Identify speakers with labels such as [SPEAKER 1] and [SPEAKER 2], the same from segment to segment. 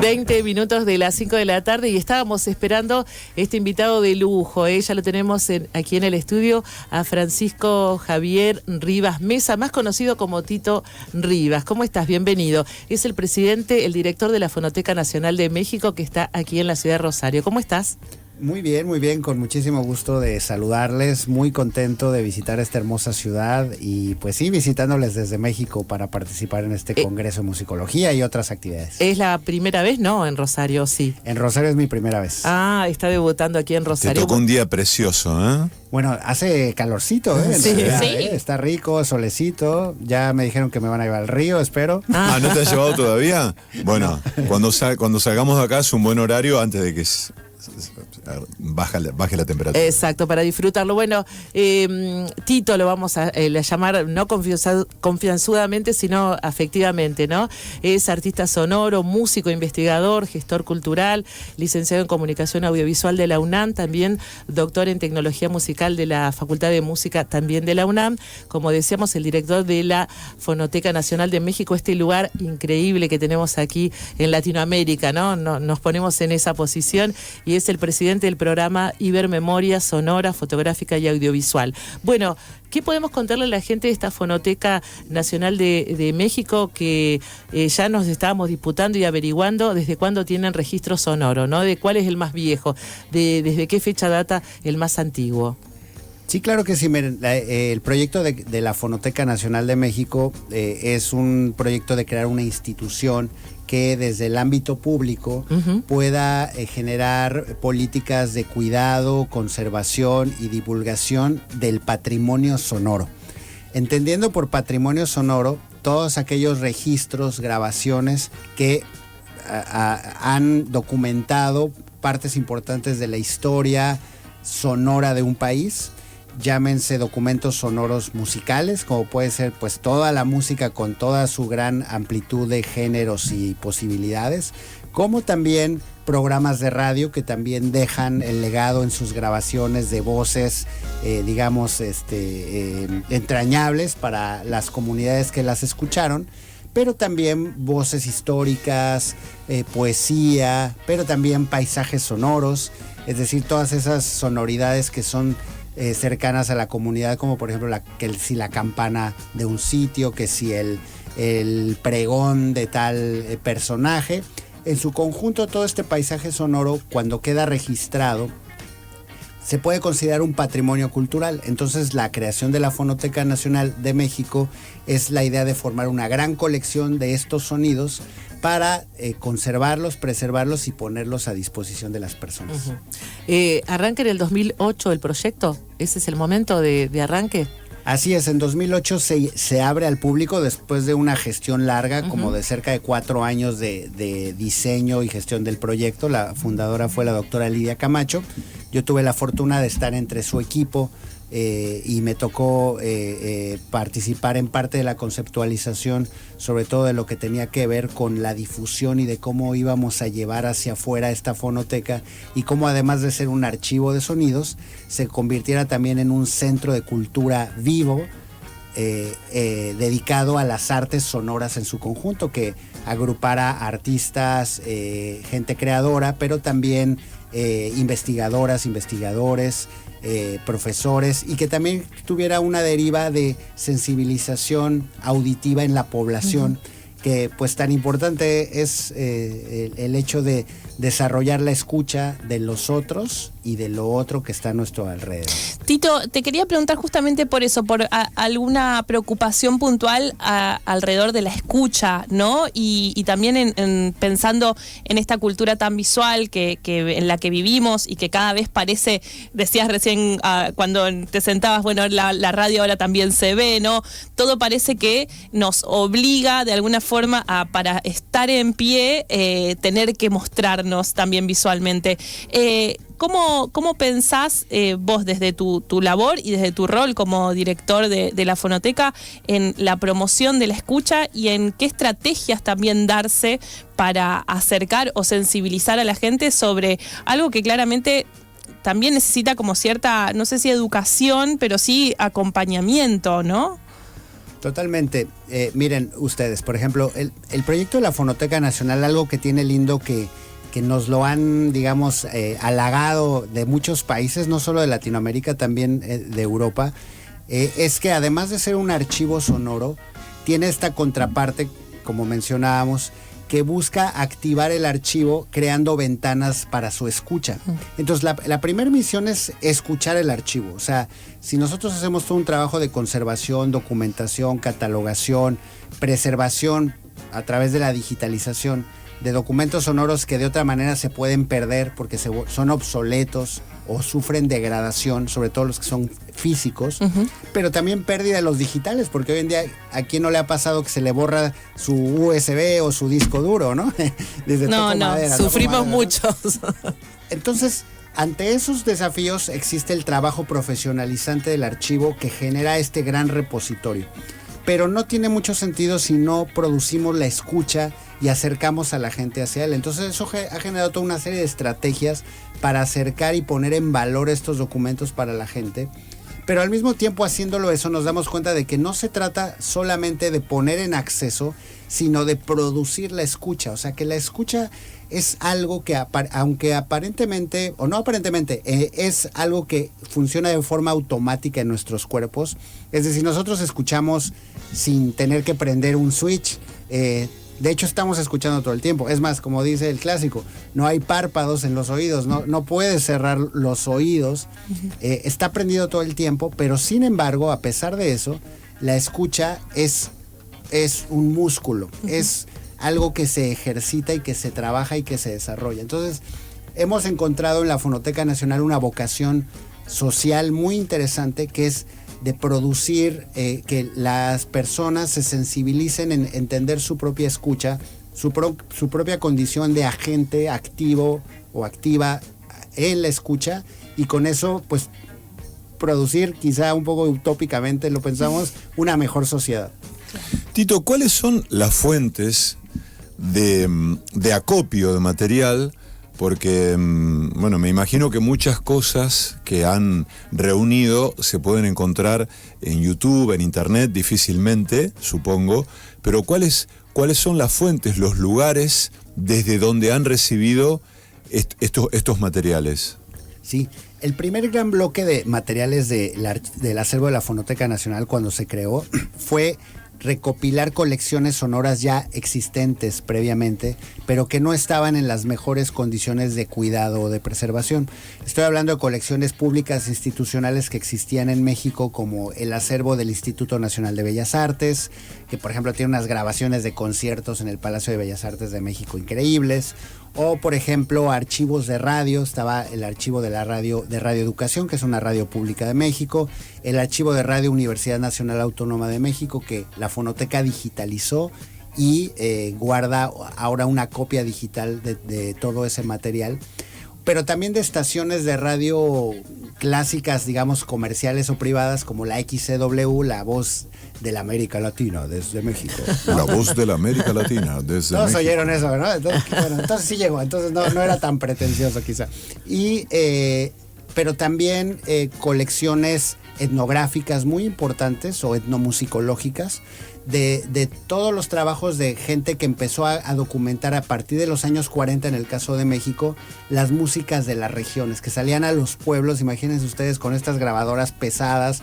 [SPEAKER 1] 20 minutos de las 5 de la tarde y estábamos esperando este invitado de lujo. Ya lo tenemos aquí en el estudio, a Francisco Javier Rivas Mesa, más conocido como Tito Rivas. ¿Cómo estás? Bienvenido. Es el presidente, el director de la Fonoteca Nacional de México, que está aquí en la ciudad de Rosario. ¿Cómo estás?
[SPEAKER 2] Muy bien, con muchísimo gusto de saludarles, muy contento de visitar esta hermosa ciudad y pues sí, visitándoles desde México para participar en este Congreso de Musicología y otras actividades.
[SPEAKER 1] ¿Es la primera vez, no? En Rosario, sí.
[SPEAKER 2] En Rosario es mi primera vez.
[SPEAKER 1] Ah, está debutando aquí en Rosario.
[SPEAKER 3] Te tocó un día precioso, ¿eh?
[SPEAKER 2] Bueno, hace calorcito, ¿eh?
[SPEAKER 1] Sí,
[SPEAKER 2] ciudad,
[SPEAKER 1] sí.
[SPEAKER 2] Está rico, solecito, ya me dijeron que me van a llevar al río, espero.
[SPEAKER 3] Ah, ¿no te has llevado todavía? Bueno, cuando salgamos de acá es un buen horario antes de que baje la temperatura.
[SPEAKER 1] Exacto, para disfrutarlo. Bueno, Tito lo vamos a llamar no confianzudamente, sino afectivamente, ¿no? Es artista sonoro, músico, investigador, gestor cultural, licenciado en Comunicación Audiovisual de la UNAM, también doctor en Tecnología Musical de la Facultad de Música también de la UNAM. Como decíamos, el director de la Fonoteca Nacional de México, este lugar increíble que tenemos aquí en Latinoamérica, ¿no? Nos ponemos en esa posición, y es el presidente del programa Ibermemoria Sonora, Fotográfica y Audiovisual. Bueno, ¿qué podemos contarle a la gente de esta Fonoteca Nacional de México que ya nos estábamos disputando y averiguando desde cuándo tienen registro sonoro, ¿no? De cuál es el más viejo, desde qué fecha data el más antiguo?
[SPEAKER 2] Sí, claro que sí. Miren, el proyecto de la Fonoteca Nacional de México es un proyecto de crear una institución que desde el ámbito público pueda generar políticas de cuidado, conservación y divulgación del patrimonio sonoro. Entendiendo por patrimonio sonoro todos aquellos registros, grabaciones que han documentado partes importantes de la historia sonora de un país. Llámense documentos sonoros musicales, como puede ser pues toda la música con toda su gran amplitud de géneros y posibilidades, como también programas de radio que también dejan el legado en sus grabaciones de voces, entrañables para las comunidades que las escucharon, pero también voces históricas, poesía, pero también paisajes sonoros, es decir, todas esas sonoridades que son cercanas a la comunidad, como por ejemplo si la campana de un sitio, que si el pregón de tal personaje. En su conjunto, todo este paisaje sonoro, cuando queda registrado, se puede considerar un patrimonio cultural. Entonces, la creación de la Fonoteca Nacional de México es la idea de formar una gran colección de estos sonidos para conservarlos, preservarlos y ponerlos a disposición de las personas.
[SPEAKER 1] ¿Arranca en el 2008 el proyecto? ¿Ese es el momento de arranque?
[SPEAKER 2] Así es, en 2008 se abre al público después de una gestión larga, como de cerca de 4 años de diseño y gestión del proyecto. La fundadora fue la doctora Lidia Camacho. Yo tuve la fortuna de estar entre su equipo y me tocó participar en parte de la conceptualización, sobre todo de lo que tenía que ver con la difusión y de cómo íbamos a llevar hacia afuera esta fonoteca, y cómo, además de ser un archivo de sonidos, se convirtiera también en un centro de cultura vivo, dedicado a las artes sonoras en su conjunto, que agrupara artistas, gente creadora, pero también investigadoras, investigadores, profesores, y que también tuviera una deriva de sensibilización auditiva en la población, que pues tan importante es el hecho de desarrollar la escucha de los otros y de lo otro que está a nuestro alrededor.
[SPEAKER 4] Tito, te quería preguntar justamente por eso, por alguna preocupación puntual alrededor de la escucha, ¿no? Y también pensando en esta cultura tan visual que en la que vivimos y que cada vez parece, decías recién cuando te sentabas, bueno, la radio ahora también se ve, ¿no? Todo parece que nos obliga de alguna forma para estar en pie, tener que mostrarnos también visualmente. ¿Cómo pensás vos desde tu labor y desde tu rol como director de la Fonoteca en la promoción de la escucha y en qué estrategias también darse para acercar o sensibilizar a la gente sobre algo que claramente también necesita como cierta, no sé si educación, pero sí acompañamiento, ¿no?
[SPEAKER 2] Totalmente. Miren ustedes, por ejemplo, el proyecto de la Fonoteca Nacional, algo que tiene lindo que nos lo han, digamos, halagado de muchos países, no solo de Latinoamérica, también de Europa, es que además de ser un archivo sonoro, tiene esta contraparte, como mencionábamos, que busca activar el archivo creando ventanas para su escucha. Entonces, la primera misión es escuchar el archivo. O sea, si nosotros hacemos todo un trabajo de conservación, documentación, catalogación, preservación a través de la digitalización de documentos sonoros que de otra manera se pueden perder porque son obsoletos o sufren degradación, sobre todo los que son físicos, pero también pérdida de los digitales, porque hoy en día a quién no le ha pasado que se le borra su USB o su disco duro, ¿no? Desde
[SPEAKER 1] sufrimos muchos.
[SPEAKER 2] Entonces, ante esos desafíos existe el trabajo profesionalizante del archivo que genera este gran repositorio. Pero no tiene mucho sentido si no producimos la escucha y acercamos a la gente hacia él. Entonces eso ha generado toda una serie de estrategias para acercar y poner en valor estos documentos para la gente. Pero al mismo tiempo, haciéndolo eso, nos damos cuenta de que no se trata solamente de poner en acceso, sino de producir la escucha. O sea, que la escucha es algo que, aunque aparentemente, o no aparentemente, es algo que funciona de forma automática en nuestros cuerpos. Es decir, nosotros escuchamos sin tener que prender un switch. De hecho, estamos escuchando todo el tiempo. Es más, como dice el clásico, no hay párpados en los oídos, no puedes cerrar los oídos. Está prendido todo el tiempo, pero sin embargo, a pesar de eso, la escucha es un músculo, es algo que se ejercita y que se trabaja y que se desarrolla. Entonces, hemos encontrado en la Fonoteca Nacional una vocación social muy interesante, que es de producir que las personas se sensibilicen en entender su propia escucha, su propia condición de agente activo o activa en la escucha, y con eso pues producir, quizá un poco utópicamente lo pensamos, una mejor sociedad.
[SPEAKER 3] Tito, ¿cuáles son las fuentes de acopio de material? Porque, bueno, me imagino que muchas cosas que han reunido se pueden encontrar en YouTube, en Internet, difícilmente, supongo, pero ¿cuáles son las fuentes, los lugares desde donde han recibido estos materiales?
[SPEAKER 2] Sí, el primer gran bloque de materiales del acervo de la Fonoteca Nacional cuando se creó fue recopilar colecciones sonoras ya existentes previamente, pero que no estaban en las mejores condiciones de cuidado o de preservación. Estoy hablando de colecciones públicas institucionales que existían en México, como el acervo del Instituto Nacional de Bellas Artes, que por ejemplo tiene unas grabaciones de conciertos en el Palacio de Bellas Artes de México increíbles. O, por ejemplo, archivos de radio. Estaba el archivo de la Radio Educación, que es una radio pública de México. El archivo de Radio Universidad Nacional Autónoma de México, que la Fonoteca digitalizó y guarda ahora una copia digital de todo ese material. Pero también de estaciones de radio clásicas, digamos, comerciales o privadas, como la XCW, la voz de la América Latina desde México, ¿no?
[SPEAKER 3] La voz de la América Latina desde
[SPEAKER 2] Todos
[SPEAKER 3] México.
[SPEAKER 2] oyeron eso, ¿no? Entonces sí llegó, entonces no era tan pretencioso quizá. Pero también colecciones etnográficas muy importantes o etnomusicológicas de todos los trabajos de gente que empezó a documentar a partir de los años 40, en el caso de México, las músicas de las regiones, que salían a los pueblos. Imagínense ustedes con estas grabadoras pesadas,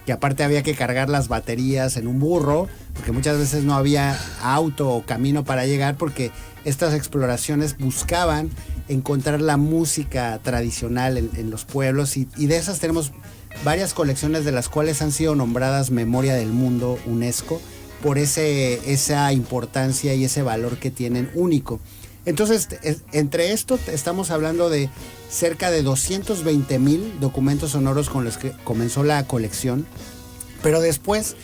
[SPEAKER 2] que aparte había que cargar las baterías en un burro, porque muchas veces no había auto o camino para llegar, porque estas exploraciones buscaban encontrar la música tradicional en los pueblos, y de esas tenemos varias colecciones, de las cuales han sido nombradas Memoria del Mundo UNESCO, por esa importancia y ese valor que tienen único. Entonces, entre esto estamos hablando de cerca de 220,000 documentos sonoros con los que comenzó la colección, pero después,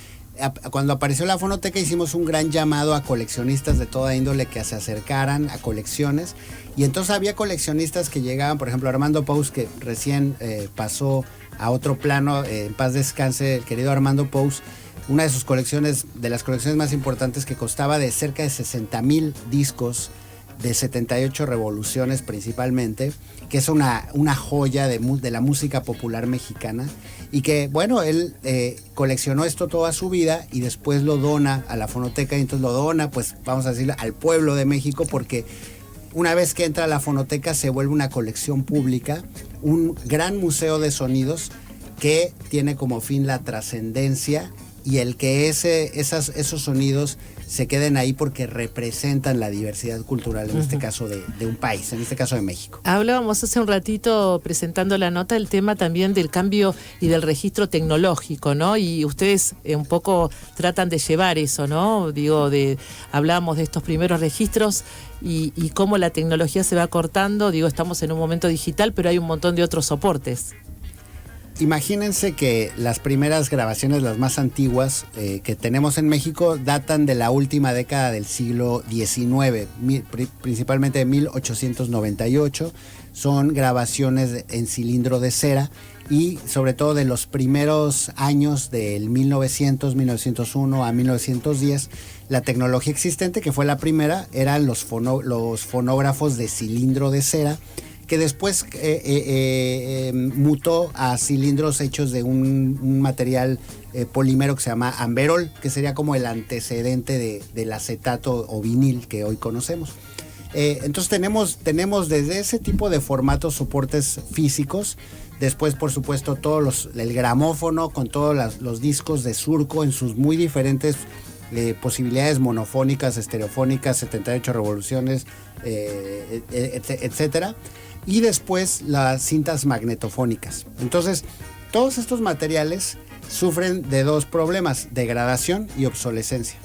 [SPEAKER 2] cuando apareció la Fonoteca, hicimos un gran llamado a coleccionistas de toda índole que se acercaran a colecciones, y entonces había coleccionistas que llegaban, por ejemplo Armando Pous, que recién pasó a otro plano, en paz descanse el querido Armando Pous. Una de sus colecciones, de las colecciones más importantes, que costaba de cerca de 60,000 discos, de 78 revoluciones principalmente, que es una joya de la música popular mexicana, y que, bueno, él coleccionó esto toda su vida y después lo dona a la fonoteca, y entonces lo dona, pues vamos a decir, al pueblo de México, porque una vez que entra a la fonoteca se vuelve una colección pública, un gran museo de sonidos que tiene como fin la trascendencia y el que esos sonidos se queden ahí porque representan la diversidad cultural, en este caso de un país, en este caso de México.
[SPEAKER 1] Hablábamos hace un ratito, presentando la nota, el tema también del cambio y del registro tecnológico, ¿no? Y ustedes un poco tratan de llevar eso, ¿no? Digo, hablábamos de estos primeros registros y cómo la tecnología se va cortando. Digo, estamos en un momento digital, pero hay un montón de otros soportes.
[SPEAKER 2] Imagínense que las primeras grabaciones, las más antiguas que tenemos en México, datan de la última década del siglo XIX, principalmente de 1898. Son grabaciones en cilindro de cera y sobre todo de los primeros años del 1900, 1901 a 1910. La tecnología existente, que fue la primera, eran los fonógrafos de cilindro de cera, que después mutó a cilindros hechos de un material polímero que se llama amberol, que sería como el antecedente del acetato o vinil que hoy conocemos. Entonces tenemos desde ese tipo de formatos, soportes físicos. Después, por supuesto, el gramófono con todos los discos de surco en sus muy diferentes posibilidades monofónicas, estereofónicas, 78 revoluciones, etcétera. Y después las cintas magnetofónicas. Entonces, todos estos materiales sufren de dos problemas: degradación y obsolescencia.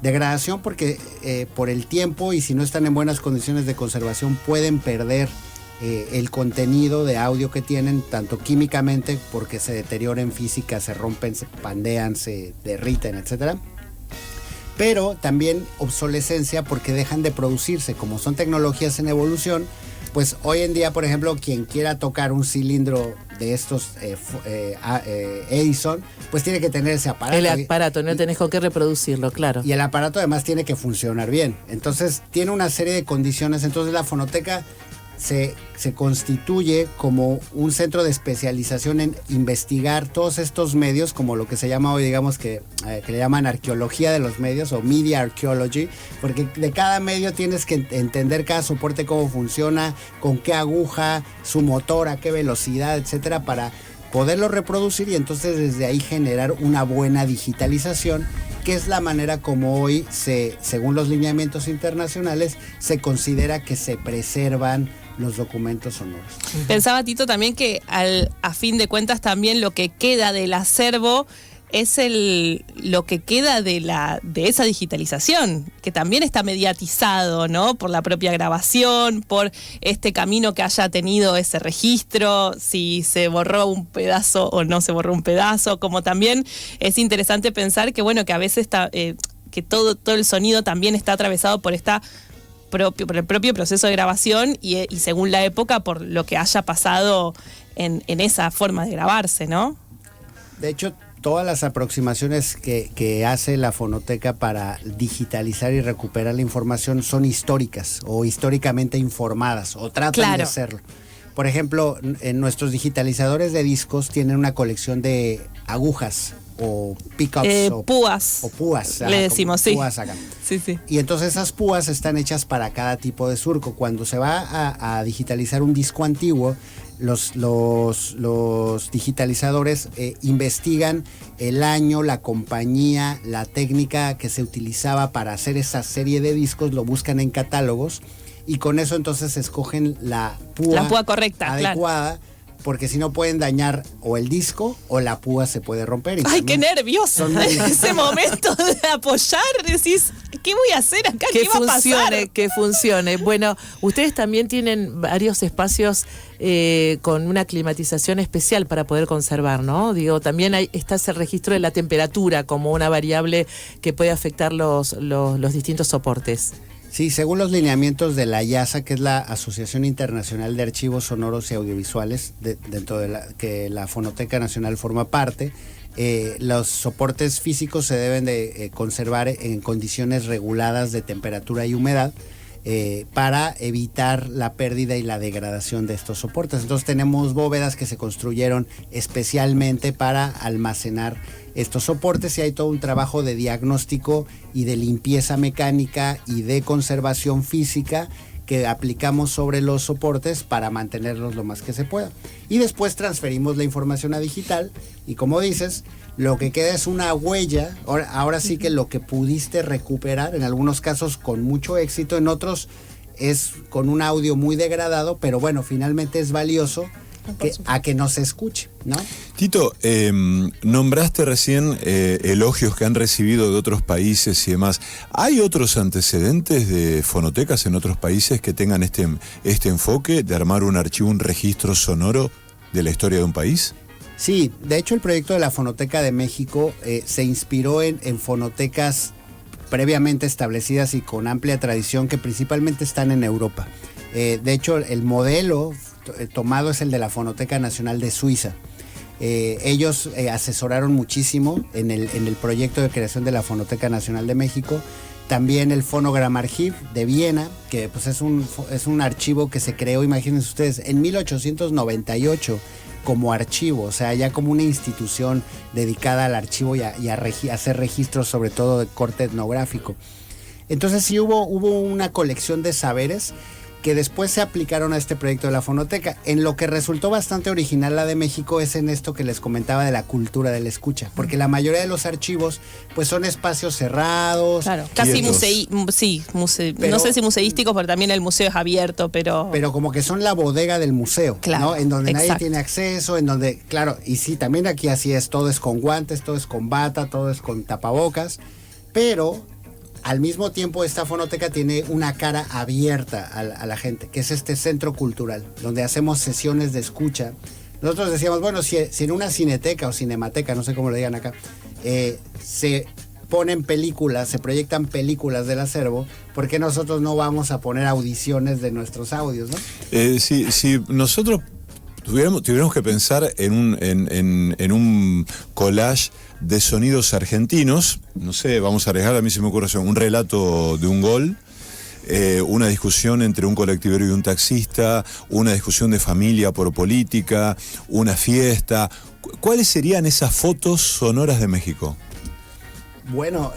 [SPEAKER 2] Degradación porque por el tiempo, y si no están en buenas condiciones de conservación, pueden perder el contenido de audio que tienen, tanto químicamente, porque se deterioran en física, se rompen, se pandean, se derriten, etcétera. Pero también obsolescencia porque dejan de producirse. Como son tecnologías en evolución, pues hoy en día, por ejemplo, quien quiera tocar un cilindro de estos Edison, pues tiene que tener ese aparato.
[SPEAKER 1] El aparato, no tenés con qué reproducirlo, claro.
[SPEAKER 2] Y el aparato además tiene que funcionar bien. Entonces tiene una serie de condiciones. Entonces la fonoteca se constituye como un centro de especialización en investigar todos estos medios, como lo que se llama hoy, digamos que le llaman arqueología de los medios o media archaeology, porque de cada medio tienes que entender cada soporte, cómo funciona, con qué aguja, su motor, a qué velocidad, etcétera, para poderlo reproducir y entonces desde ahí generar una buena digitalización, que es la manera como hoy, según los lineamientos internacionales, se considera que se preservan los documentos sonoros.
[SPEAKER 4] Pensaba, Tito, también que a fin de cuentas también lo que queda del acervo es lo que queda de esa digitalización, que también está mediatizado, ¿no? Por la propia grabación, por este camino que haya tenido ese registro, si se borró un pedazo o no se borró un pedazo, como también es interesante pensar que, bueno, que a veces que todo el sonido también está atravesado por por el propio proceso de grabación y según la época, por lo que haya pasado en esa forma de grabarse, ¿no?
[SPEAKER 2] De hecho, todas las aproximaciones que hace la fonoteca para digitalizar y recuperar la información son históricas o históricamente informadas, o tratan de serlo. Por ejemplo, en nuestros digitalizadores de discos tienen una colección de agujas o pickups
[SPEAKER 4] púas.
[SPEAKER 2] O púas.
[SPEAKER 4] Le decimos, sí.
[SPEAKER 2] Púas acá.
[SPEAKER 4] Sí, sí.
[SPEAKER 2] Y entonces esas púas están hechas para cada tipo de surco. Cuando se va a digitalizar un disco antiguo, los digitalizadores investigan el año, la compañía, la técnica que se utilizaba para hacer esa serie de discos, lo buscan en catálogos y con eso entonces escogen la púa
[SPEAKER 4] correcta,
[SPEAKER 2] adecuada. Claro. Porque si no pueden dañar o el disco o la púa se puede romper.
[SPEAKER 4] ¡Ay, qué nervioso! Ese momento de apoyar, decís, ¿qué voy a hacer acá? ¿Qué va a pasar?
[SPEAKER 1] Que funcione. Bueno, ustedes también tienen varios espacios con una climatización especial para poder conservar, ¿no? Digo, también está ese registro de la temperatura como una variable que puede afectar los distintos soportes.
[SPEAKER 2] Sí, según los lineamientos de la IASA, que es la Asociación Internacional de Archivos Sonoros y Audiovisuales, dentro de que la Fonoteca Nacional forma parte, los soportes físicos se deben de conservar en condiciones reguladas de temperatura y humedad. para evitar la pérdida y la degradación de estos soportes. Entonces tenemos bóvedas que se construyeron especialmente para almacenar estos soportes y hay todo un trabajo de diagnóstico y de limpieza mecánica y de conservación física que aplicamos sobre los soportes para mantenerlos lo más que se pueda. Y después transferimos la información a digital y como dices, lo que queda es una huella, ahora sí que lo que pudiste recuperar, en algunos casos con mucho éxito, en otros es con un audio muy degradado, pero bueno, finalmente es valioso a que no se escuche, ¿no?
[SPEAKER 3] Tito, nombraste recién elogios que han recibido de otros países y demás. ¿Hay otros antecedentes de fonotecas en otros países que tengan este enfoque de armar un archivo, un registro sonoro de la historia de un país?
[SPEAKER 2] Sí, de hecho el proyecto de la Fonoteca de México se inspiró en fonotecas previamente establecidas y con amplia tradición que principalmente están en Europa. De hecho, el modelo tomado es el de la Fonoteca Nacional de Suiza. Ellos asesoraron muchísimo en el proyecto de creación de la Fonoteca Nacional de México. También el Phonogramarchiv de Viena, que pues es un archivo que se creó, imagínense ustedes, en 1898 como archivo, o sea, ya como una institución dedicada al archivo y a hacer registros, sobre todo de corte etnográfico. Entonces sí hubo una colección de saberes que después se aplicaron a este proyecto de la fonoteca. En lo que resultó bastante original la de México es en esto que les comentaba de la cultura de la escucha, porque la mayoría de los archivos pues son espacios cerrados.
[SPEAKER 4] Claro, casi no sé si museísticos, porque también el museo es abierto, pero
[SPEAKER 2] como que son la bodega del museo,
[SPEAKER 4] claro,
[SPEAKER 2] ¿no? En donde
[SPEAKER 4] exacto.
[SPEAKER 2] Nadie tiene acceso, en donde, claro, y sí, también aquí así es, todo es con guantes, todo es con bata, todo es con tapabocas, pero al mismo tiempo esta fonoteca tiene una cara abierta a la gente, que es este centro cultural, donde hacemos sesiones de escucha. Nosotros decíamos, bueno, si en una cineteca o cinemateca, no sé cómo le digan acá, se ponen películas, se proyectan películas del acervo, ¿por qué nosotros no vamos a poner audiciones de nuestros audios, no?
[SPEAKER 3] Si nosotros tuviéramos que pensar en un collage de sonidos argentinos, no sé, vamos a arriesgar, a mí se me ocurre un relato de un gol, una discusión entre un colectivero y un taxista, una discusión de familia por política, una fiesta. ¿Cuáles serían esas fotos sonoras de México?
[SPEAKER 2] Bueno,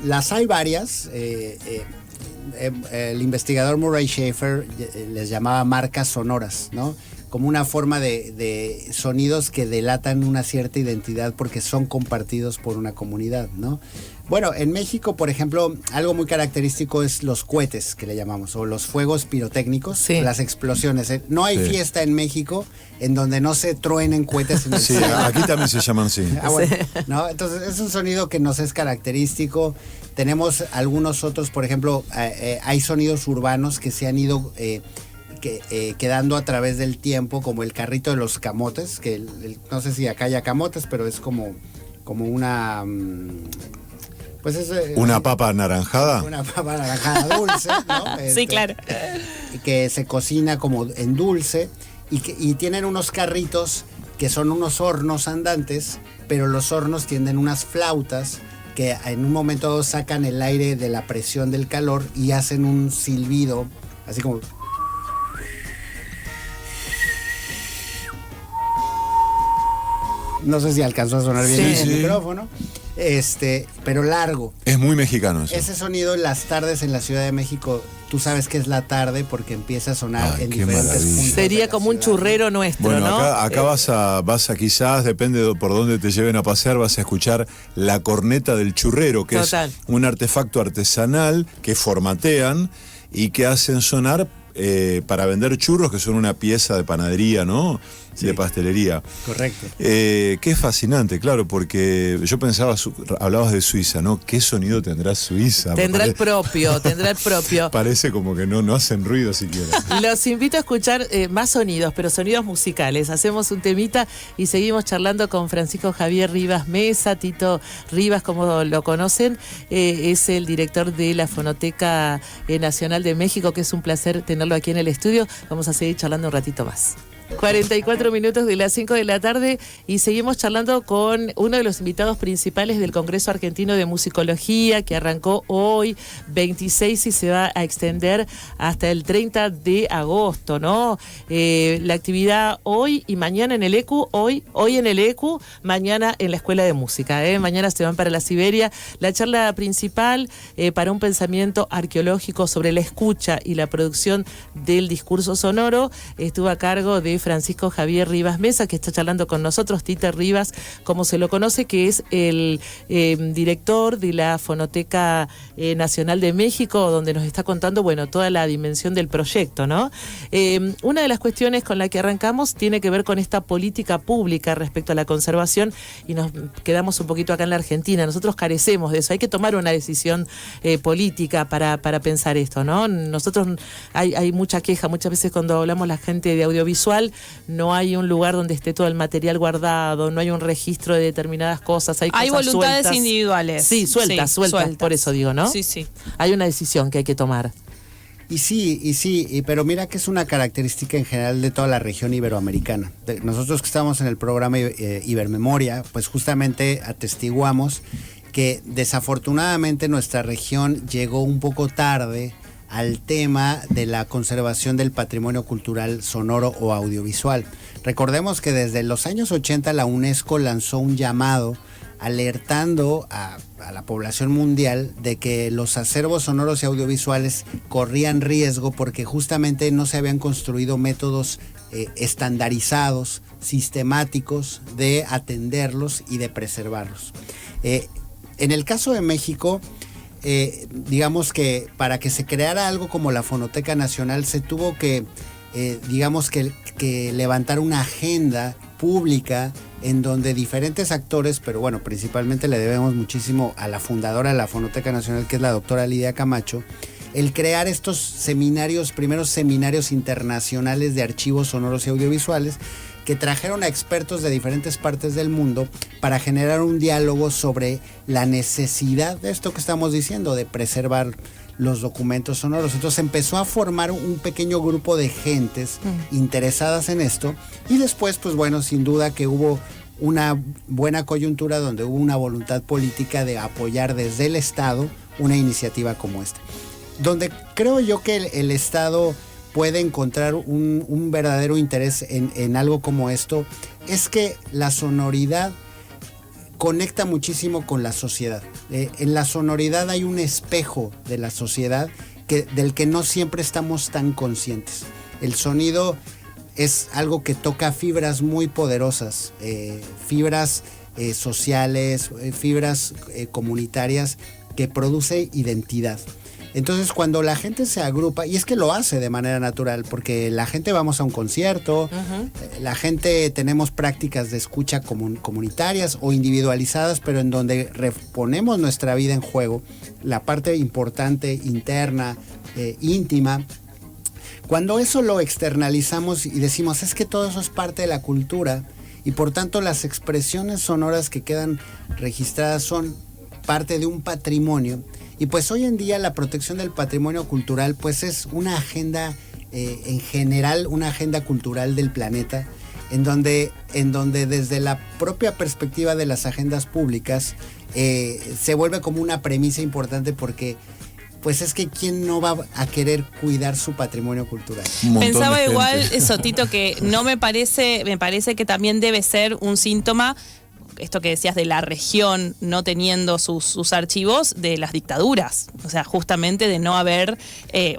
[SPEAKER 2] las hay varias. El investigador Murray Schafer les llamaba marcas sonoras, ¿no? Como una forma de sonidos que delatan una cierta identidad porque son compartidos por una comunidad, ¿no? Bueno, en México, por ejemplo, algo muy característico es los cohetes, que le llamamos, o los fuegos pirotécnicos, sí. Las explosiones. No hay fiesta en México en donde no se truenen cohetes en el cielo.
[SPEAKER 3] Sí, aquí también se llaman así.
[SPEAKER 2] Bueno, ¿no? Entonces es un sonido que nos es característico. Tenemos algunos otros, por ejemplo, hay sonidos urbanos que se han ido quedando a través del tiempo, como el carrito de los camotes, que no sé si acá hay camotes, pero es como una... Pues es,
[SPEAKER 3] ¿una papa anaranjada?
[SPEAKER 2] Una papa anaranjada dulce, ¿no?
[SPEAKER 4] Sí, claro.
[SPEAKER 2] Que se cocina como en dulce y tienen unos carritos que son unos hornos andantes, pero los hornos tienen unas flautas que en un momento dado sacan el aire de la presión del calor y hacen un silbido, así como... No sé si alcanzó a sonar bien el micrófono. Pero largo.
[SPEAKER 3] Es muy mexicano eso.
[SPEAKER 2] Ese sonido en las tardes en la Ciudad de México, tú sabes que es la tarde porque empieza a sonar en diferentes puntos.
[SPEAKER 1] Sería como un churrero nuestro,
[SPEAKER 3] bueno,
[SPEAKER 1] ¿no?
[SPEAKER 3] Acá vas a quizás, depende de por dónde te lleven a pasear, vas a escuchar la corneta del churrero, que es un artefacto artesanal que formatean y que hacen sonar para vender churros, que son una pieza de panadería, ¿no? Sí. De pastelería.
[SPEAKER 2] Correcto.
[SPEAKER 3] Que es fascinante, claro, porque yo pensaba, hablabas de Suiza, ¿no? ¿Qué sonido tendrá Suiza?
[SPEAKER 1] Tendrá el propio.
[SPEAKER 3] Parece como que no hacen ruido siquiera.
[SPEAKER 1] Los invito a escuchar más sonidos, pero sonidos musicales. Hacemos un temita y seguimos charlando con Francisco Javier Rivas Mesa. Tito Rivas, como lo conocen, es el director de la Fonoteca Nacional de México, que es un placer tenerlo aquí en el estudio. Vamos a seguir charlando un ratito más. 44 minutos de las 5 de la tarde y seguimos charlando con uno de los invitados principales del Congreso Argentino de Musicología, que arrancó hoy 26 y se va a extender hasta el 30 de agosto, ¿no? La actividad hoy y mañana en el ECU, hoy en el ECU, mañana en la Escuela de Música, mañana se van para la Siberia. La charla principal para un pensamiento arqueológico sobre la escucha y la producción del discurso sonoro estuvo a cargo de Francisco Javier Rivas Mesa, que está charlando con nosotros. Tite Rivas, como se lo conoce, que es el director de la Fonoteca Nacional de México, donde nos está contando, bueno, toda la dimensión del proyecto, ¿no? Una de las cuestiones con la que arrancamos tiene que ver con esta política pública respecto a la conservación, y nos quedamos un poquito acá en la Argentina. Nosotros carecemos de eso, hay que tomar una decisión política para pensar esto, ¿no? Nosotros hay mucha queja, muchas veces cuando hablamos la gente de audiovisual, no hay un lugar donde esté todo el material guardado, no hay un registro de determinadas cosas, hay cosas
[SPEAKER 4] voluntades
[SPEAKER 1] sueltas.
[SPEAKER 4] Individuales.
[SPEAKER 1] Sí, sueltas, por eso digo, ¿no?
[SPEAKER 4] Sí.
[SPEAKER 1] Hay una decisión que hay que tomar.
[SPEAKER 2] Y sí, pero mira que es una característica en general de toda la región iberoamericana. Nosotros que estamos en el programa Ibermemoria, pues justamente atestiguamos que desafortunadamente nuestra región llegó un poco tarde al tema de la conservación del patrimonio cultural sonoro o audiovisual. Recordemos que desde los años 80 la UNESCO lanzó un llamado alertando a la población mundial de que los acervos sonoros y audiovisuales corrían riesgo porque justamente no se habían construido métodos estandarizados, sistemáticos de atenderlos y de preservarlos. En el caso de México, digamos que para que se creara algo como la Fonoteca Nacional se tuvo que, que levantar una agenda pública en donde diferentes actores, pero bueno, principalmente le debemos muchísimo a la fundadora de la Fonoteca Nacional, que es la doctora Lidia Camacho, el crear estos primeros seminarios internacionales de archivos sonoros y audiovisuales, que trajeron a expertos de diferentes partes del mundo para generar un diálogo sobre la necesidad de esto que estamos diciendo, de preservar los documentos sonoros. Entonces empezó a formar un pequeño grupo de gentes interesadas en esto, y después, pues bueno, sin duda que hubo una buena coyuntura donde hubo una voluntad política de apoyar desde el Estado una iniciativa como esta, donde creo yo que el Estado puede encontrar un verdadero interés en algo como esto, es que la sonoridad conecta muchísimo con la sociedad. En la sonoridad hay un espejo de la sociedad del que no siempre estamos tan conscientes. El sonido es algo que toca fibras muy poderosas, fibras sociales, fibras comunitarias, que produce identidad. Entonces, cuando la gente se agrupa, y es que lo hace de manera natural, porque la gente vamos a un concierto, la gente tenemos prácticas de escucha comunitarias o individualizadas, pero en donde reponemos nuestra vida en juego, la parte importante, interna, íntima. Cuando eso lo externalizamos y decimos, es que todo eso es parte de la cultura, y por tanto las expresiones sonoras que quedan registradas son parte de un patrimonio. Y pues hoy en día la protección del patrimonio cultural pues es una agenda, en general, una agenda cultural del planeta, en donde desde la propia perspectiva de las agendas públicas se vuelve como una premisa importante, porque pues es que ¿quién no va a querer cuidar su patrimonio cultural?
[SPEAKER 4] Pensaba igual eso, Tito, que me parece que también debe ser un síntoma, esto que decías de la región no teniendo sus archivos, de las dictaduras, o sea, justamente de no haber, que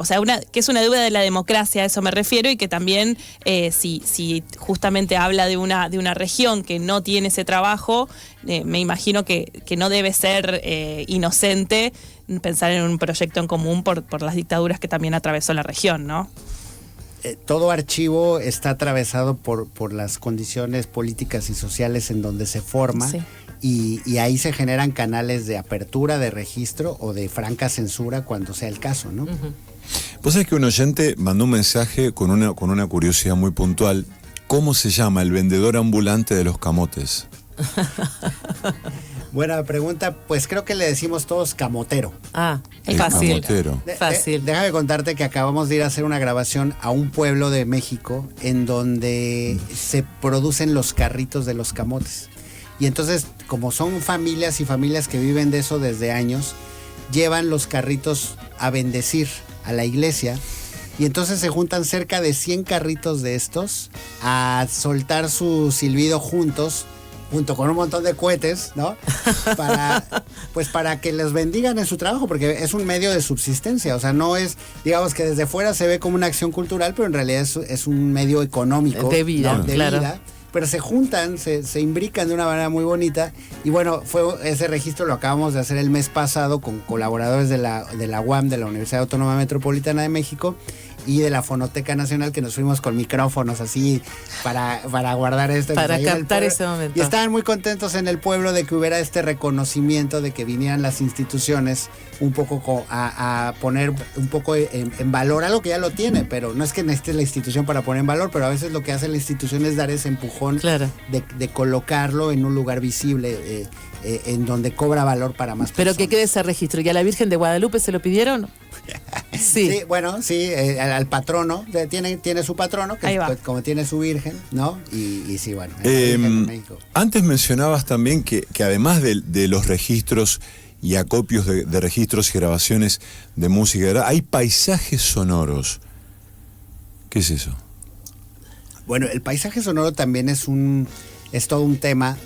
[SPEAKER 4] es una deuda de la democracia, a eso me refiero, y que también si justamente habla de una región que no tiene ese trabajo, me imagino que no debe ser inocente pensar en un proyecto en común por las dictaduras que también atravesó la región, ¿no?
[SPEAKER 2] Todo archivo está atravesado por las condiciones políticas y sociales en donde se forma, sí. y ahí se generan canales de apertura, de registro o de franca censura cuando sea el caso, ¿no?
[SPEAKER 3] Vos sabés que un oyente mandó un mensaje con una curiosidad muy puntual. ¿Cómo se llama el vendedor ambulante de los camotes?
[SPEAKER 2] Buena pregunta, pues creo que le decimos todos camotero.
[SPEAKER 1] Ah,
[SPEAKER 3] El
[SPEAKER 1] fácil.
[SPEAKER 3] camotero.
[SPEAKER 1] Fácil.
[SPEAKER 2] Déjame contarte que acabamos de ir a hacer una grabación a un pueblo de México en donde se producen los carritos de los camotes. Y entonces, como son familias y familias que viven de eso desde años, llevan los carritos a bendecir a la iglesia. Y entonces se juntan cerca de 100 carritos de estos a soltar su silbido juntos, junto con un montón de cohetes, ¿no? Para que les bendigan en su trabajo, porque es un medio de subsistencia. O sea, no es, digamos que desde fuera se ve como una acción cultural, pero en realidad es un medio económico.
[SPEAKER 1] De vida,
[SPEAKER 2] ¿no? De
[SPEAKER 1] claro.
[SPEAKER 2] vida. Pero se juntan, se imbrican de una manera muy bonita. Y bueno, ese registro lo acabamos de hacer el mes pasado con colaboradores de la UAM, de la Universidad Autónoma Metropolitana de México, y de la Fonoteca Nacional, que nos fuimos con micrófonos así para guardar esto.
[SPEAKER 1] Para
[SPEAKER 2] ahí en el
[SPEAKER 1] captar
[SPEAKER 2] pueblo.
[SPEAKER 1] ese momento.
[SPEAKER 2] Y estaban muy contentos en el pueblo de que hubiera este reconocimiento, de que vinieran las instituciones un poco a poner un poco en valor algo que ya lo tiene, pero no es que necesites la institución para poner en valor, pero a veces lo que hace la institución es dar ese empujón,
[SPEAKER 1] Claro.
[SPEAKER 2] de colocarlo en un lugar visible, en donde cobra valor para más
[SPEAKER 1] Pero
[SPEAKER 2] personas.
[SPEAKER 1] que quede ese registro. ¿Y a la Virgen de Guadalupe se lo pidieron? Sí.
[SPEAKER 2] Sí, bueno, sí, al patrono, tiene su patrono, que
[SPEAKER 4] Ahí va.
[SPEAKER 2] pues, como tiene su virgen, ¿no? Y sí, bueno, es la Virgen de México.
[SPEAKER 3] Antes mencionabas también que además de los registros y acopios de registros y grabaciones de música, ¿verdad? Hay paisajes sonoros. ¿Qué es eso?
[SPEAKER 2] Bueno, el paisaje sonoro también es todo un tema.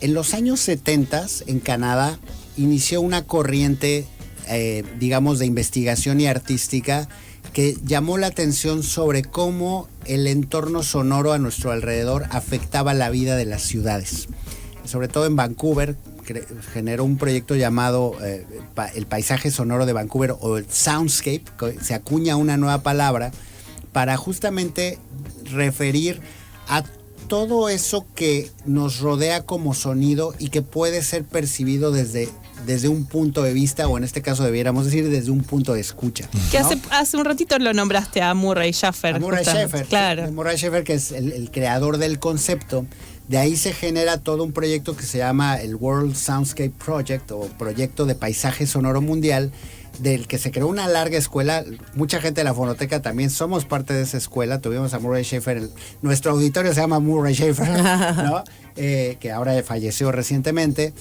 [SPEAKER 2] En los años 70 en Canadá inició una corriente, digamos, de investigación y artística que llamó la atención sobre cómo el entorno sonoro a nuestro alrededor afectaba la vida de las ciudades. Sobre todo en Vancouver, generó un proyecto llamado el paisaje sonoro de Vancouver, o el soundscape, se acuña una nueva palabra para justamente referir a todo eso que nos rodea como sonido y que puede ser percibido desde un punto de vista, o en este caso debiéramos decir desde un punto de escucha.
[SPEAKER 4] Que
[SPEAKER 2] ¿no?
[SPEAKER 4] hace un ratito lo nombraste a Murray Schafer.
[SPEAKER 2] A Murray
[SPEAKER 4] justamente.
[SPEAKER 2] Schafer,
[SPEAKER 4] Claro.
[SPEAKER 2] sí, Murray Schafer, que es el creador del concepto. De ahí se genera todo un proyecto que se llama el World Soundscape Project, o Proyecto de Paisaje Sonoro Mundial, del que se creó una larga escuela. Mucha gente de la Fonoteca también somos parte de esa escuela. Tuvimos a Murray Schafer, nuestro auditorio se llama Murray Schafer, ¿no? Que ahora falleció recientemente.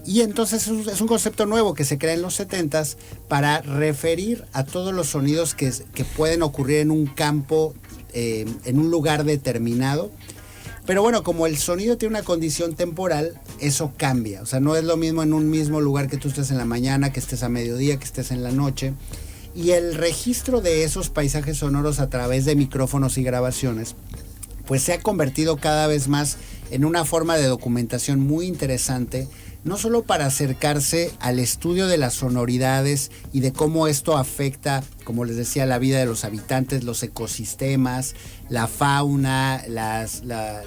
[SPEAKER 2] Y entonces es un concepto nuevo que se crea en los 70s para referir a todos los sonidos que pueden ocurrir en un campo, en un lugar determinado. Pero bueno, como el sonido tiene una condición temporal, eso cambia. O sea, no es lo mismo en un mismo lugar que tú estés en la mañana, que estés a mediodía, que estés en la noche. Y el registro de esos paisajes sonoros a través de micrófonos y grabaciones, pues se ha convertido cada vez más en una forma de documentación muy interesante, no solo para acercarse al estudio de las sonoridades y de cómo esto afecta, como les decía, la vida de los habitantes, los ecosistemas, la fauna,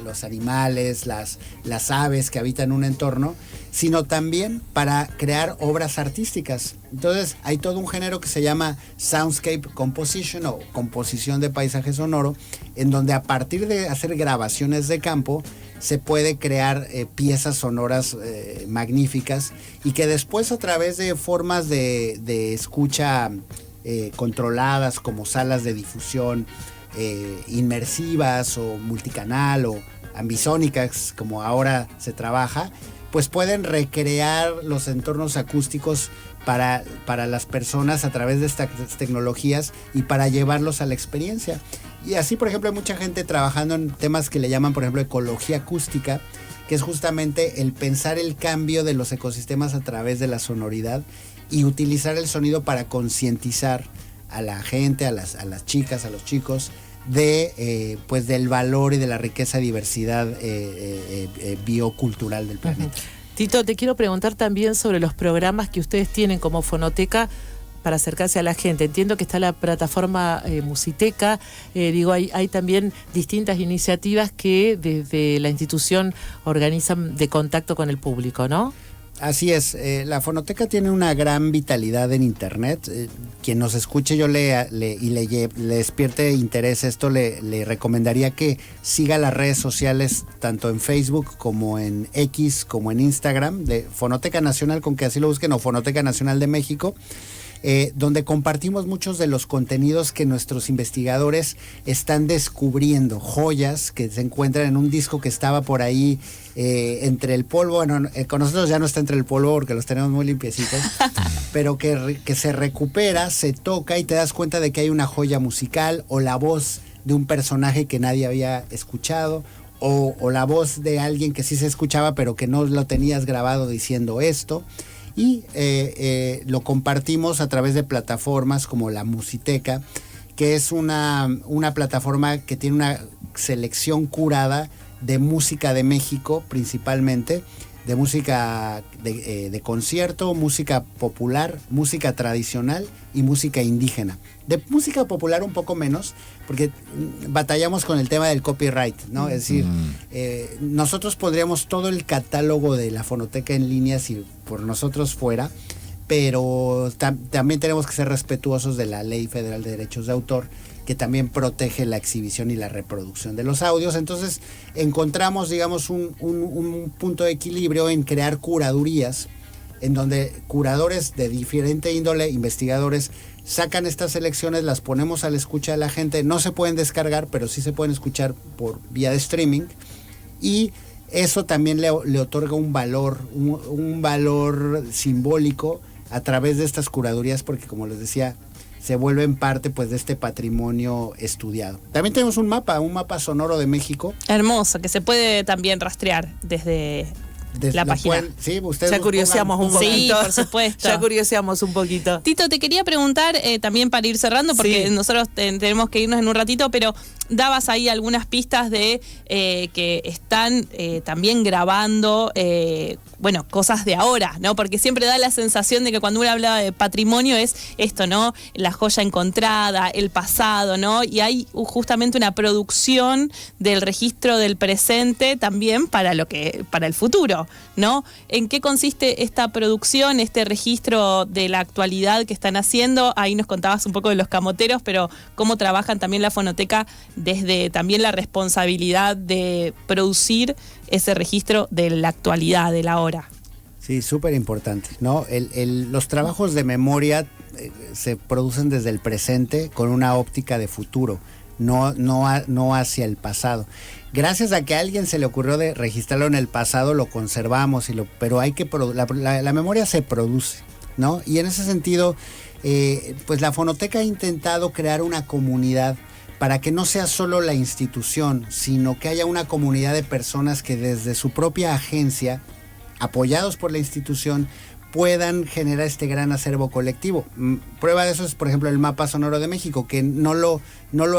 [SPEAKER 2] los animales, las aves que habitan un entorno, sino también para crear obras artísticas. Entonces hay todo un género que se llama Soundscape Composition, o composición de paisaje sonoro, en donde a partir de hacer grabaciones de campo se puede crear piezas sonoras magníficas, y que después, a través de formas de escucha controladas, como salas de difusión inmersivas o multicanal o ambisónicas, como ahora se trabaja, pues pueden recrear los entornos acústicos para las personas a través de estas tecnologías y para llevarlos a la experiencia. Y así, por ejemplo, hay mucha gente trabajando en temas que le llaman, por ejemplo, ecología acústica, que es justamente el pensar el cambio de los ecosistemas a través de la sonoridad y utilizar el sonido para concientizar a la gente, a las chicas, a los chicos, pues del valor y de la riqueza y diversidad biocultural del planeta.
[SPEAKER 1] Tito, te quiero preguntar también sobre los programas que ustedes tienen como Fonoteca para acercarse a la gente. Entiendo que está la plataforma Musiteca, hay también distintas iniciativas que desde la institución organizan de contacto con el público, ¿no?
[SPEAKER 2] Así es, la fonoteca tiene una gran vitalidad en internet. Quien nos escuche le despierte interés esto, le recomendaría que siga las redes sociales tanto en Facebook como en X como en Instagram de Fonoteca Nacional, con que así lo busquen, o Fonoteca Nacional de México. Donde compartimos muchos de los contenidos que nuestros investigadores están descubriendo, joyas que se encuentran en un disco que estaba por ahí entre el polvo. Bueno, con nosotros ya no está entre el polvo porque los tenemos muy limpiecitos, pero que se recupera, se toca y te das cuenta de que hay una joya musical, o la voz de un personaje que nadie había escuchado, o la voz de alguien que sí se escuchaba pero que no lo tenías grabado diciendo esto. Y lo compartimos a través de plataformas como la Musiteca, que es una plataforma que tiene una selección curada de música de México, principalmente, de música de concierto, música popular, música tradicional y música indígena. De música popular un poco menos, porque batallamos con el tema del copyright, ¿no? Es decir, nosotros pondríamos todo el catálogo de la fonoteca en línea si por nosotros fuera, pero también tenemos que ser respetuosos de la Ley Federal de Derechos de Autor, que también protege la exhibición y la reproducción de los audios. Entonces encontramos, digamos, un punto de equilibrio en crear curadurías, en donde curadores de diferente índole, investigadores, sacan estas selecciones, las ponemos a la escucha de la gente. No se pueden descargar, pero sí se pueden escuchar por vía de streaming, y eso también le otorga un valor simbólico a través de estas curadurías, porque, como les decía, se vuelven parte, pues, de este patrimonio estudiado. También tenemos un mapa sonoro de México.
[SPEAKER 4] Hermoso, que se puede también rastrear desde la página.
[SPEAKER 2] Sí, ustedes
[SPEAKER 1] ya curioseamos un poquito.
[SPEAKER 4] Sí, por supuesto.
[SPEAKER 1] Ya curioseamos un poquito.
[SPEAKER 4] Tito, te quería preguntar también para ir cerrando, porque
[SPEAKER 1] Sí.
[SPEAKER 4] nosotros tenemos que irnos en un ratito, pero dabas ahí algunas pistas de que están también grabando, bueno, cosas de ahora, ¿no? Porque siempre da la sensación de que cuando uno habla de patrimonio es esto, ¿no? La joya encontrada, el pasado, ¿no? Y hay justamente una producción del registro del presente también para el futuro, ¿no? ¿En qué consiste esta producción, este registro de la actualidad que están haciendo? Ahí nos contabas un poco de los camoteros, pero cómo trabajan también la fonoteca desde también la responsabilidad de producir ese registro de la actualidad, de la hora.
[SPEAKER 2] Sí, súper importante, ¿no? Los trabajos de memoria se producen desde el presente con una óptica de futuro, no hacia el pasado. Gracias a que a alguien se le ocurrió de registrarlo en el pasado, lo conservamos, pero la memoria se produce, ¿no? Y en ese sentido, pues la fonoteca ha intentado crear una comunidad para que no sea solo la institución, sino que haya una comunidad de personas que desde su propia agencia, apoyados por la institución, puedan generar este gran acervo colectivo. Prueba de eso es, por ejemplo, el Mapa Sonoro de México, que no lo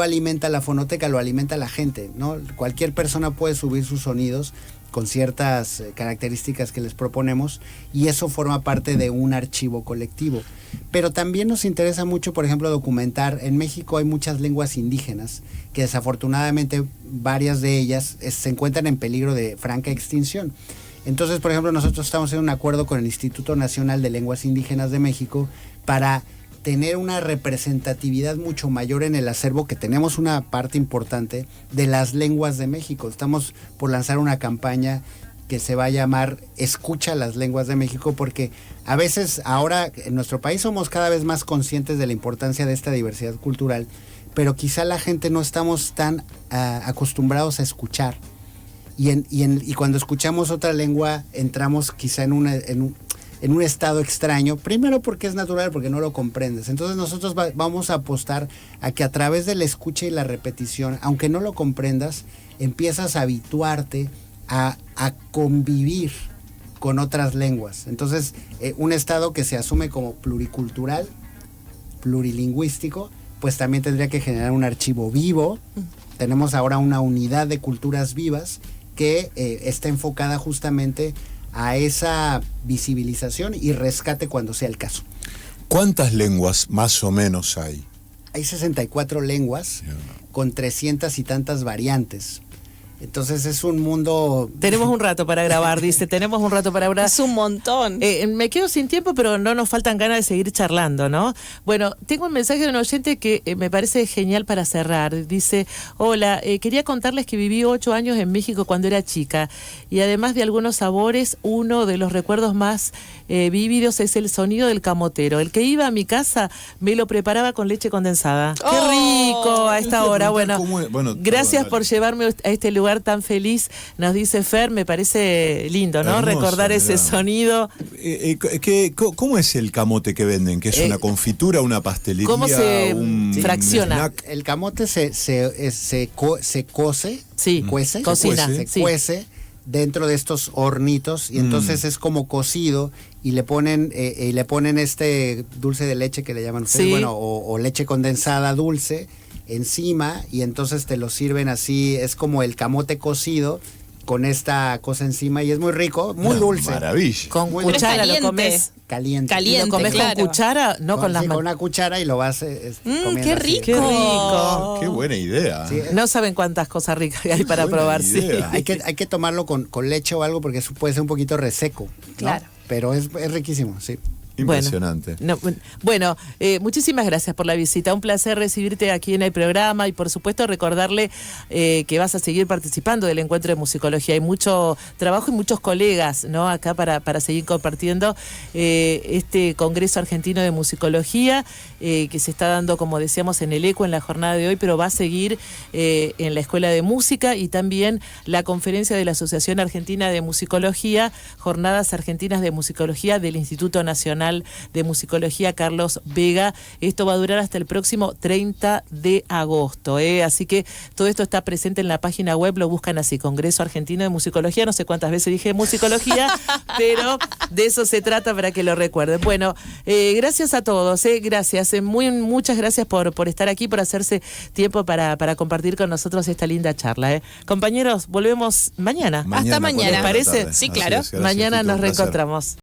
[SPEAKER 2] alimenta la fonoteca, lo alimenta la gente, ¿no? Cualquier persona puede subir sus sonidos con ciertas características que les proponemos, y eso forma parte de un archivo colectivo. Pero también nos interesa mucho, por ejemplo, documentar. En México hay muchas lenguas indígenas que desafortunadamente varias de ellas se encuentran en peligro de franca extinción. Entonces, por ejemplo, nosotros estamos en un acuerdo con el Instituto Nacional de Lenguas Indígenas de México para tener una representatividad mucho mayor en el acervo, que tenemos una parte importante de las lenguas de México. Estamos por lanzar una campaña que se va a llamar Escucha las Lenguas de México, porque a veces ahora en nuestro país somos cada vez más conscientes de la importancia de esta diversidad cultural, pero quizá la gente no estamos tan acostumbrados a escuchar. Y cuando escuchamos otra lengua entramos quizá en un estado extraño, primero porque es natural, porque no lo comprendes. Entonces nosotros vamos a apostar a que a través de la escucha y la repetición, aunque no lo comprendas, empiezas a habituarte a convivir con otras lenguas. Entonces, un estado que se asume como pluricultural, plurilingüístico, pues también tendría que generar un archivo vivo. Tenemos ahora una unidad de culturas vivas que está enfocada justamente a esa visibilización y rescate cuando sea el caso.
[SPEAKER 3] ¿Cuántas lenguas más o menos hay?
[SPEAKER 2] Hay 64 lenguas con 300 y tantas variantes. Entonces es un mundo...
[SPEAKER 1] Tenemos un rato para grabar, dice, tenemos un rato para grabar.
[SPEAKER 4] Es un montón.
[SPEAKER 1] Me quedo sin tiempo, pero no nos faltan ganas de seguir charlando, ¿no? Bueno, tengo un mensaje de un oyente que me parece genial para cerrar. Dice, hola, quería contarles que viví 8 años en México cuando era chica y además de algunos sabores, uno de los recuerdos más vívidos es el sonido del camotero. El que iba a mi casa me lo preparaba con leche condensada. ¡Qué rico a esta hora! Bueno, gracias por llevarme a este lugar tan feliz, nos dice Fer, me parece lindo, ¿no?
[SPEAKER 3] Hermoso,
[SPEAKER 1] recordar ese
[SPEAKER 3] mirá.
[SPEAKER 1] sonido.
[SPEAKER 3] ¿Cómo es el camote que venden? ¿Que es una confitura, una pastelería?
[SPEAKER 1] ¿Cómo se
[SPEAKER 3] un
[SPEAKER 1] fracciona?
[SPEAKER 3] snack?
[SPEAKER 2] El camote se cose,
[SPEAKER 1] Sí,
[SPEAKER 2] cuece,
[SPEAKER 1] cocina,
[SPEAKER 2] se
[SPEAKER 1] sí.
[SPEAKER 2] cuece dentro de estos hornitos y entonces es como cocido y le ponen este dulce de leche que le llaman ustedes,
[SPEAKER 1] Sí.
[SPEAKER 2] bueno, o leche condensada dulce encima y entonces te lo sirven así, es como el camote cocido con esta cosa encima y es muy rico, muy dulce.
[SPEAKER 3] Maravilla.
[SPEAKER 1] Con
[SPEAKER 2] Muy
[SPEAKER 1] cuchara lo
[SPEAKER 4] caliente.
[SPEAKER 1] comes.
[SPEAKER 2] Caliente.
[SPEAKER 1] ¿Y lo comes
[SPEAKER 4] claro.
[SPEAKER 1] con cuchara? No con las
[SPEAKER 2] con
[SPEAKER 1] manos.
[SPEAKER 2] una cuchara y lo vas comiendo
[SPEAKER 4] ¡Qué
[SPEAKER 2] así.
[SPEAKER 4] rico!
[SPEAKER 1] ¡Qué rico!
[SPEAKER 3] Qué buena idea.
[SPEAKER 2] Sí,
[SPEAKER 1] No saben cuántas cosas ricas hay para
[SPEAKER 3] buena
[SPEAKER 1] probar, sí.
[SPEAKER 3] idea.
[SPEAKER 2] hay que tomarlo con leche o algo porque eso puede ser un poquito reseco, ¿no?
[SPEAKER 4] Claro.
[SPEAKER 2] Pero es riquísimo, sí.
[SPEAKER 3] Impresionante.
[SPEAKER 1] Bueno, muchísimas gracias por la visita. Un placer recibirte aquí en el programa y por supuesto recordarle que vas a seguir participando del encuentro de musicología. Hay mucho trabajo y muchos colegas, ¿no? Acá para seguir compartiendo este Congreso Argentino de Musicología que se está dando, como decíamos, en el ECO en la jornada de hoy, pero va a seguir en la Escuela de Música y también la conferencia de la Asociación Argentina de Musicología, Jornadas Argentinas de Musicología del Instituto Nacional de Musicología Carlos Vega. Esto va a durar hasta el próximo 30 de agosto. Así que todo esto está presente en la página web, lo buscan así, Congreso Argentino de Musicología. No sé cuántas veces dije musicología, pero de eso se trata para que lo recuerden. Bueno, gracias a todos, gracias, muchas gracias por estar aquí, por hacerse tiempo para compartir con nosotros esta linda charla. Compañeros, volvemos mañana.
[SPEAKER 4] Hasta mañana.
[SPEAKER 1] ¿Les parece?
[SPEAKER 3] tarde.
[SPEAKER 4] Sí,
[SPEAKER 3] Así
[SPEAKER 4] claro.
[SPEAKER 3] es, gracias,
[SPEAKER 1] Mañana
[SPEAKER 3] Tito,
[SPEAKER 1] nos
[SPEAKER 3] un placer.
[SPEAKER 1] reencontramos.